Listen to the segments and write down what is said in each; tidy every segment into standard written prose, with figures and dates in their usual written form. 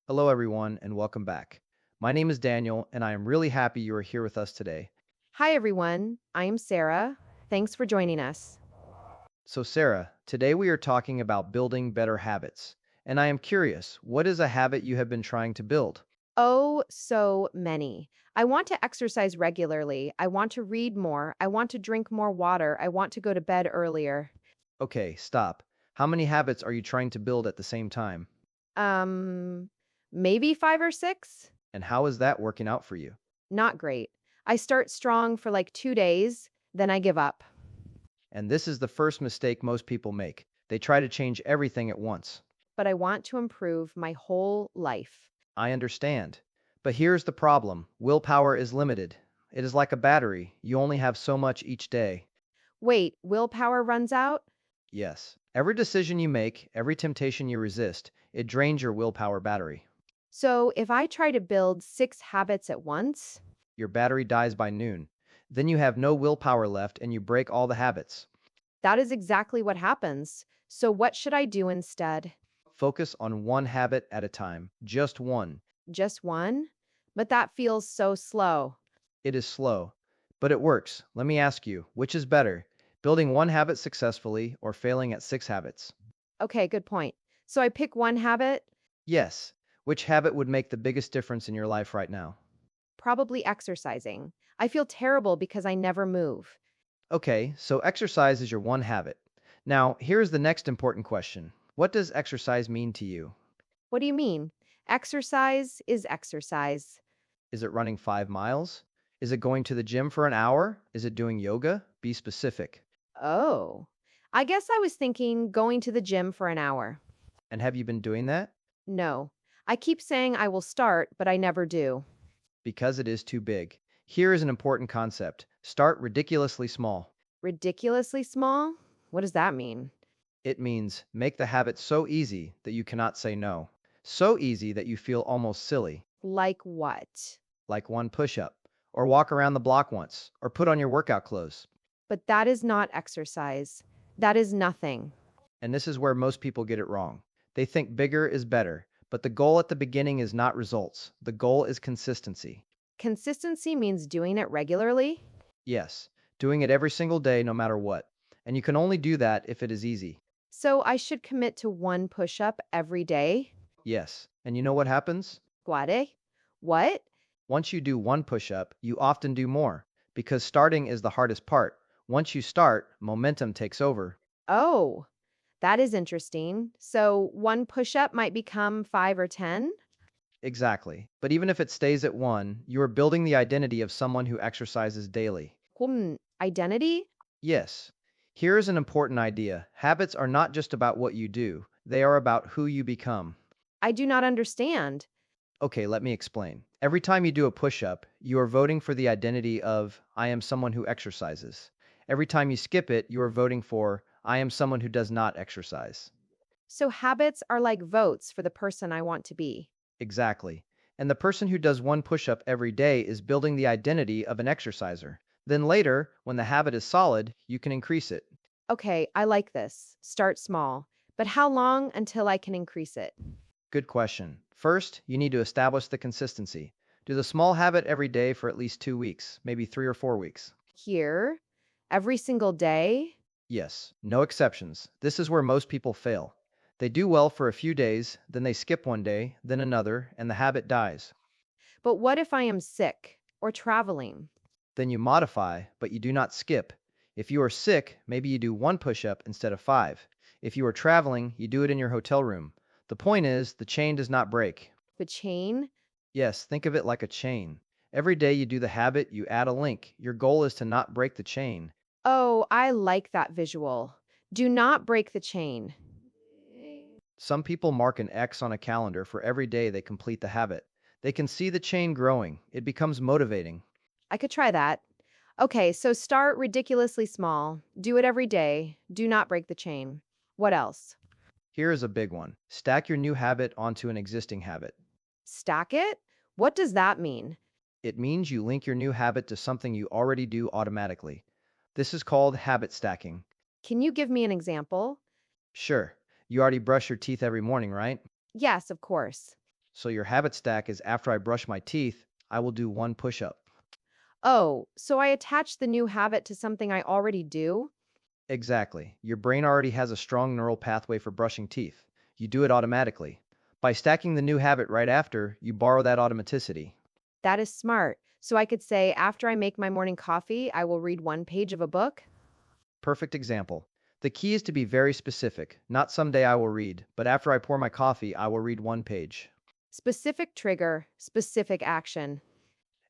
Hello, everyone, and welcome back. My name is Daniel, and I am really happy you are here with us today. Hi, everyone. I am Sarah. Thanks for joining us. So, Sarah, today we are talking about building better habits. And I am curious, what is a habit you have been trying to build? Oh, so many. I want to exercise regularly. I want to read more. I want to drink more water. I want to go to bed earlier. Okay, stop. How many habits are you trying to build at the same time? Um, Maybe five or six? And how is that working out for you? Not great. I start strong for like 2 days, then I give up. And this is the first mistake most people make. They try to change everything at once. But I want to improve my whole life. I understand. But here's the problem willpower is limited. It is like a battery, you only have so much each day. Wait, willpower runs out? Yes. Every decision you make, every temptation you resist, it drains your willpower battery. So if I try to build six habits at once, Your battery dies by noon. Then you have no willpower left and you break all the habits. that is exactly what happens. So what should I do instead? Focus on one habit at a time, just one. Just one? But that feels so slow. It is slow, but it works. Let me ask you, which is better, building one habit successfully or failing at six habits? Okay, good point. So I pick one habit, Yes. Which habit would make the biggest difference in your life right now? probably exercising. I feel terrible because I never move. Okay, so exercise is your one habit. Now, here's the next important question. What does exercise mean to you? What do you mean? Exercise is exercise. Is it running 5 miles? Is it going to the gym for an hour? Is it doing yoga? Be specific. Oh, I guess I was thinking going to the gym for an hour. And have you been doing that? No, I keep saying I will start, but I never do. Because it is too big. Here is an important concept. Start ridiculously small. Ridiculously small? What does that mean? It means make the habit so easy that you cannot say no. So easy that you feel almost silly, Like what? like one push up, or walk around the block once, or put on your workout clothes. But that is not exercise. That is nothing. And this is where most people get it wrong. They think bigger is better, but the goal at the beginning is not results. The goal is consistency. Consistency means doing it regularly. Yes, doing it every single day, no matter what. And you can only do that if it is easy. So I should commit to one push up every day. Yes. And you know what happens? Guade? What? Once you do one push up, you often do more, because starting is the hardest part. Once you start, momentum takes over. Oh, that is interesting. So one push up might become five or 10? Exactly. But even if it stays at one, you are building the identity of someone who exercises daily. Identity? Yes. Here is an important idea. Habits are not just about what you do, they are about who you become. I do not understand. Okay, let me explain. Every time you do a push up, you are voting for the identity of, I am someone who exercises. Every time you skip it, you are voting for, I am someone who does not exercise. So habits are like votes for the person I want to be. Exactly. And the person who does one push up every day is building the identity of an exerciser. Then later, when the habit is solid, you can increase it. Okay, I like this. Start small. But how long until I can increase it? Good question. First, you need to establish the consistency. Do the small habit every day for at least 2 weeks, maybe 3 or 4 weeks. Here? Every single day? Yes, no exceptions. This is where most people fail. They do well for a few days, then they skip one day, then another, and the habit dies. But what if I am sick or traveling? Then you modify, but you do not skip. If you are sick, maybe you do one push up instead of five. If you are traveling, you do it in your hotel room. The point is, the chain does not break. The chain? Yes, think of it like a chain. Every day you do the habit, you add a link. Your goal is to not break the chain. Oh, I like that visual. Do not break the chain. Some people mark an X on a calendar for every day they complete the habit. They can see the chain growing. It becomes motivating. I could try that. Okay, so start ridiculously small. Do it every day. Do not break the chain. What else? Here is a big one. Stack your new habit onto an existing habit. Stack it? What does that mean? It means you link your new habit to something you already do automatically. This is called habit stacking. Can you give me an example? Sure, you already brush your teeth every morning, right? Yes, of course. So your habit stack is after I brush my teeth, I will do one push up. Oh, so I attach the new habit to something I already do? Exactly. Your brain already has a strong neural pathway for brushing teeth. You do it automatically. By stacking the new habit right after, you borrow that automaticity. That is smart. So I could say, after I make my morning coffee, I will read one page of a book? Perfect example. The key is to be very specific. Not someday I will read, but after I pour my coffee, I will read one page. Specific trigger, specific action.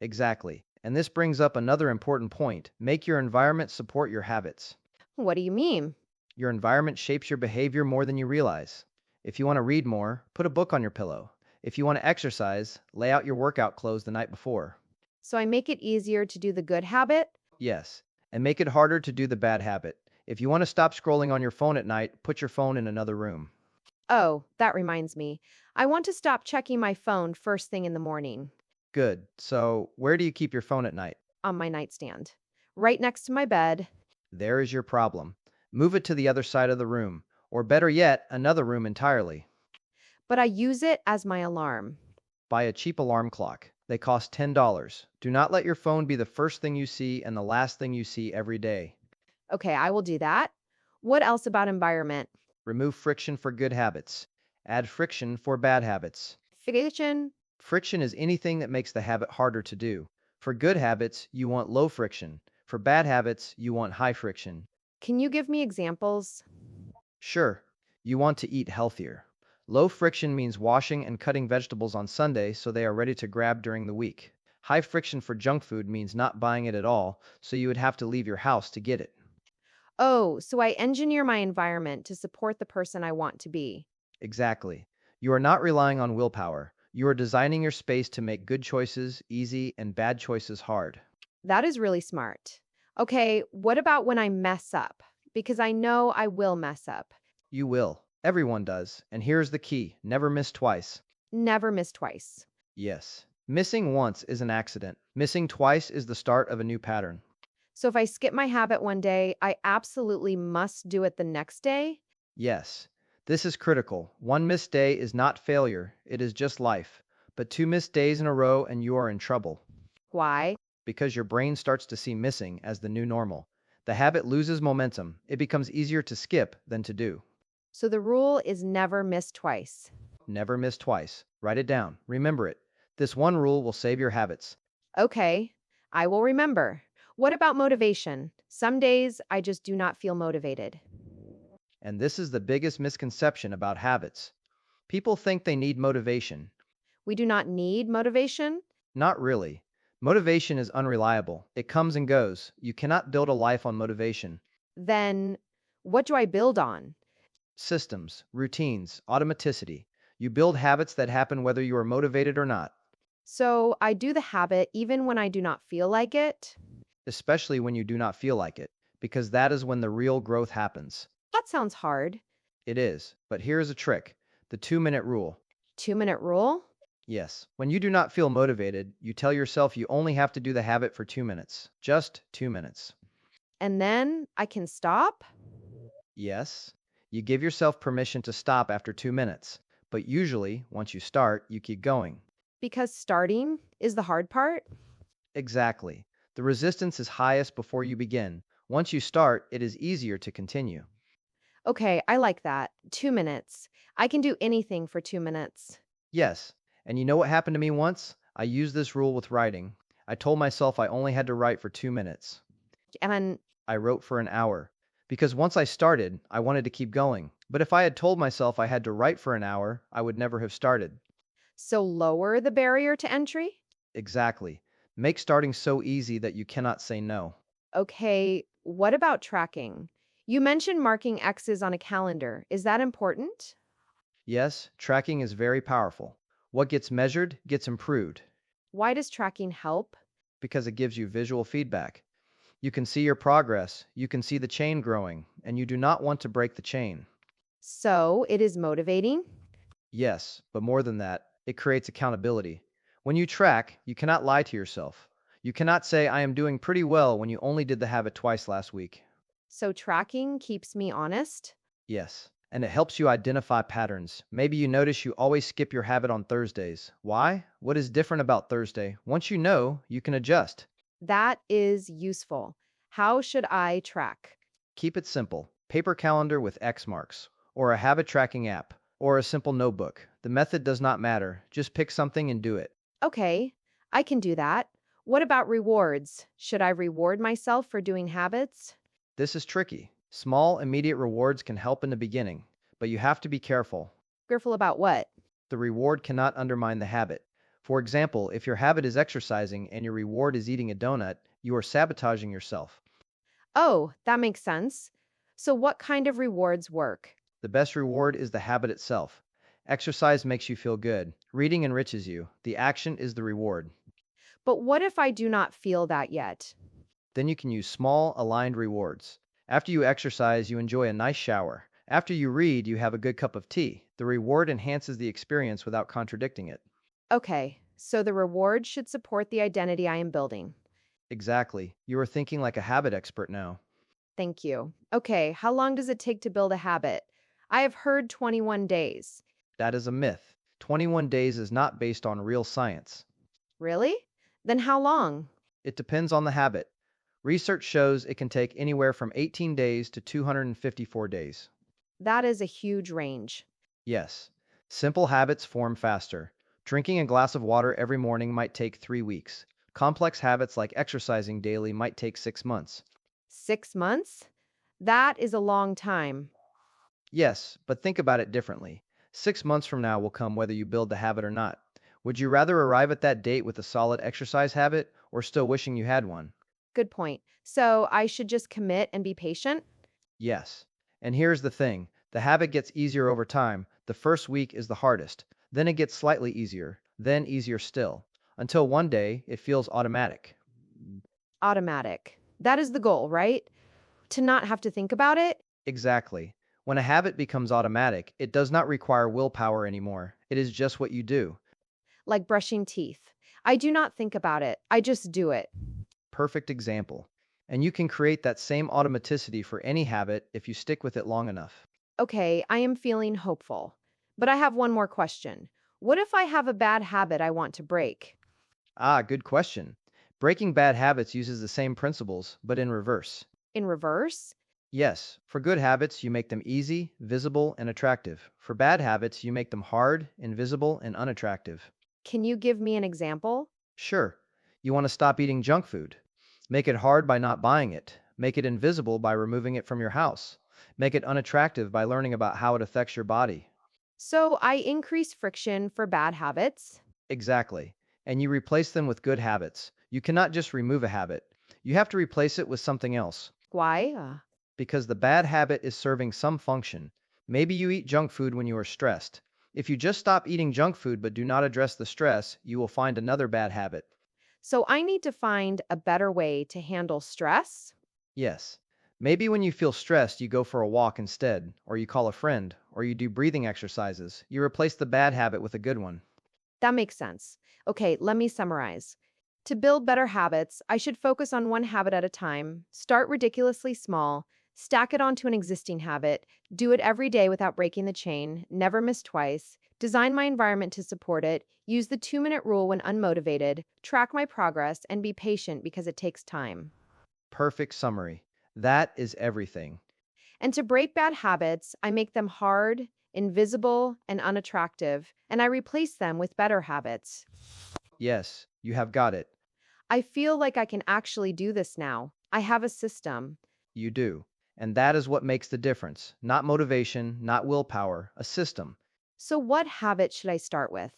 Exactly. And this brings up another important point. Make your environment support your habits. What do you mean? Your environment shapes your behavior more than you realize. If you want to read more, put a book on your pillow. If you want to exercise, lay out your workout clothes the night before. So I make it easier to do the good habit? Yes, and make it harder to do the bad habit. If you want to stop scrolling on your phone at night, put your phone in another room. Oh, that reminds me. I want to stop checking my phone first thing in the morning Good. So, where do you keep your phone at night? on my nightstand, right next to my bed. There is your problem. Move it to the other side of the room, or better yet, another room entirely. But I use it as my alarm. Buy a cheap alarm clock. They cost $10. Do not let your phone be the first thing you see and the last thing you see every day. Okay, I will do that. What else about environment? Remove friction for good habits. Add friction for bad habits. Fiction? Friction is anything that makes the habit harder to do. For good habits, you want low friction. For bad habits, you want high friction. Can you give me examples? Sure, you want to eat healthier. Low friction means washing and cutting vegetables on Sunday so they are ready to grab during the week. High friction for junk food means not buying it at all, so you would have to leave your house to get it. Oh, so I engineer my environment to support the person I want to be. Exactly. You are not relying on willpower. You are designing your space to make good choices easy and bad choices hard. That is really smart. Okay, what about when I mess up? Because I know I will mess up. You will. Everyone does. And here's the key: never miss twice. Never miss twice. Yes. Missing once is an accident. Missing twice is the start of a new pattern. So if I skip my habit one day, I absolutely must do it the next day? Yes. This is critical. One missed day is not failure, it is just life. But two missed days in a row and you are in trouble Why? because your brain starts to see missing as the new normal. The habit loses momentum. It becomes easier to skip than to do. So the rule is never miss twice. Never miss twice. Write it down. Remember it. This one rule will save your habits. Okay, I will remember. What about motivation? Some days I just do not feel motivated. And this is the biggest misconception about habits. People think they need motivation. We do not need motivation? Not really. Motivation is unreliable. It comes and goes. You cannot build a life on motivation. Then what do I build on? Systems, routines, automaticity. You build habits that happen whether you are motivated or not, So I do the habit even when I do not feel like it? especially when you do not feel like it, because that is when the real growth happens. That sounds hard. It is. But here is a trick: the 2-minute rule. 2-minute rule? Yes. When you do not feel motivated, you tell yourself you only have to do the habit for 2 minutes. Just 2 minutes. And then I can stop? Yes. You give yourself permission to stop after 2 minutes. But usually, once you start, you keep going. Because starting is the hard part? Exactly. The resistance is highest before you begin. Once you start, it is easier to continue. Okay, I like that. 2 minutes. I can do anything for 2 minutes. Yes. And you know what happened to me once? I used this rule with writing. I told myself I only had to write for 2 minutes. And I wrote for an hour. Because once I started, I wanted to keep going. But if I had told myself I had to write for an hour, I would never have started. so lower the barrier to entry? Exactly. Make starting so easy that you cannot say no. Okay, what about tracking? You mentioned marking X's on a calendar. Is that important? Yes, tracking is very powerful. What gets measured gets improved Why does tracking help? because it gives you visual feedback. You can see your progress, you can see the chain growing, and you do not want to break the chain. So it is motivating? Yes, but more than that, it creates accountability. When you track, you cannot lie to yourself. You cannot say, I am doing pretty well when you only did the habit twice last week. So tracking keeps me honest? Yes, and it helps you identify patterns. Maybe you notice you always skip your habit on Thursdays. Why? What is different about Thursday? Once you know, you can adjust. That is useful. How should I track? Keep it simple. Paper calendar with X marks, or a habit tracking app, or a simple notebook. The method does not matter. Just pick something and do it. Okay, I can do that. What about rewards? Should I reward myself for doing habits? This is tricky. Small, immediate rewards can help in the beginning, but you have to be careful. Careful about what? The reward cannot undermine the habit. For example, if your habit is exercising and your reward is eating a donut, you are sabotaging yourself. Oh, that makes sense. So, what kind of rewards work? The best reward is the habit itself. Exercise makes you feel good. Reading enriches you. The action is the reward. But what if I do not feel that yet? Then you can use small, aligned rewards. After you exercise, you enjoy a nice shower. After you read, you have a good cup of tea. The reward enhances the experience without contradicting it. Okay, so the reward should support the identity I am building. Exactly. You are thinking like a habit expert now. Thank you. Okay, how long does it take to build a habit? I have heard 21 days. That is a myth. 21 days is not based on real science. Really? Then how long? It depends on the habit. Research shows it can take anywhere from 18 days to 254 days. That is a huge range. Yes, simple habits form faster. Drinking a glass of water every morning might take 3 weeks. Complex habits like exercising daily might take 6 months. 6 months? That is a long time. Yes, but think about it differently. 6 months from now will come whether you build the habit or not. Would you rather arrive at that date with a solid exercise habit or still wishing you had one? Good point. So I should just commit and be patient? Yes. And here's the thing, the habit gets easier over time. The first week is the hardest. Then it gets slightly easier, then easier still, until one day it feels automatic. Automatic. That is the goal, right? To not have to think about it? Exactly. When a habit becomes automatic, it does not require willpower anymore. It is just what you do. Like brushing teeth. I do not think about it, I just do it. Perfect example. And you can create that same automaticity for any habit if you stick with it long enough. Okay, I am feeling hopeful. But I have one more question. What if I have a bad habit I want to break? Ah, good question. Breaking bad habits uses the same principles, but in reverse. In reverse? Yes, for good habits, you make them easy, visible, and attractive. For bad habits, you make them hard, invisible, and unattractive. Can you give me an example? Sure, you want to stop eating junk food. Make it hard by not buying it. Make it invisible by removing it from your house. Make it unattractive by learning about how it affects your body. So I increase friction for bad habits? Exactly. And you replace them with good habits. You cannot just remove a habit. You have to replace it with something else. Why? Because the bad habit is serving some function. Maybe you eat junk food when you are stressed. If you just stop eating junk food but do not address the stress, you will find another bad habit. So I need to find a better way to handle stress? Yes. Maybe when you feel stressed, you go for a walk instead, or you call a friend, or you do breathing exercises. You replace the bad habit with a good one. That makes sense. Okay, let me summarize. To build better habits, I should focus on one habit at a time, start ridiculously small, stack it onto an existing habit, do it every day without breaking the chain, never miss twice, design my environment to support it, use the 2-minute rule when unmotivated, track my progress, and be patient because it takes time. Perfect summary. That is everything. And to break bad habits, I make them hard, invisible, and unattractive, and I replace them with better habits. Yes, you have got it. I feel like I can actually do this now. I have a system. You do. And that is what makes the difference. Not motivation, not willpower, a system. So, what habit should I start with?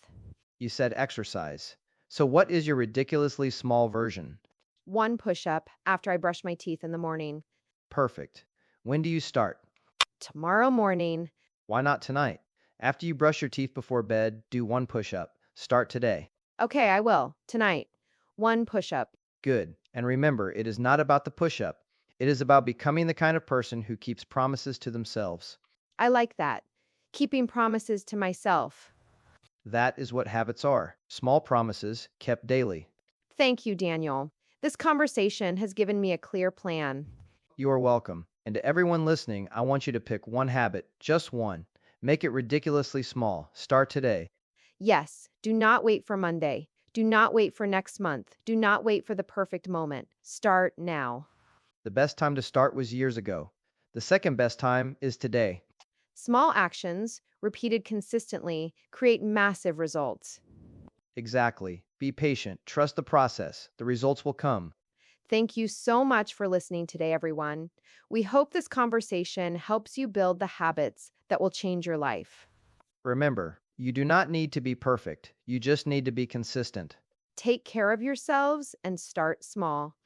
You said exercise. So what is your ridiculously small version? One push up after I brush my teeth in the morning. Perfect. When do you start? Tomorrow morning. Why not tonight? After you brush your teeth before bed, do one push-up. Start today. Okay, I will. Tonight. One push up. Good. And remember, it is not about the push-up. It is about becoming the kind of person who keeps promises to themselves. I like that. Keeping promises to myself. That is what habits are. Small promises kept daily. Thank you, Daniel. This conversation has given me a clear plan. You are welcome. And to everyone listening, I want you to pick one habit, just one. Make it ridiculously small. Start today. Yes, do not wait for Monday. Do not wait for next month. Do not wait for the perfect moment. Start now. The best time to start was years ago. The second best time is today. Small actions, repeated consistently, create massive results. Exactly. Be patient. Trust the process. The results will come. Thank you so much for listening today, everyone. We hope this conversation helps you build the habits that will change your life. Remember, you do not need to be perfect. You just need to be consistent. Take care of yourselves and start small.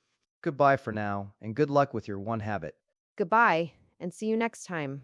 Goodbye for now, and good luck with your one habit. Goodbye, and see you next time.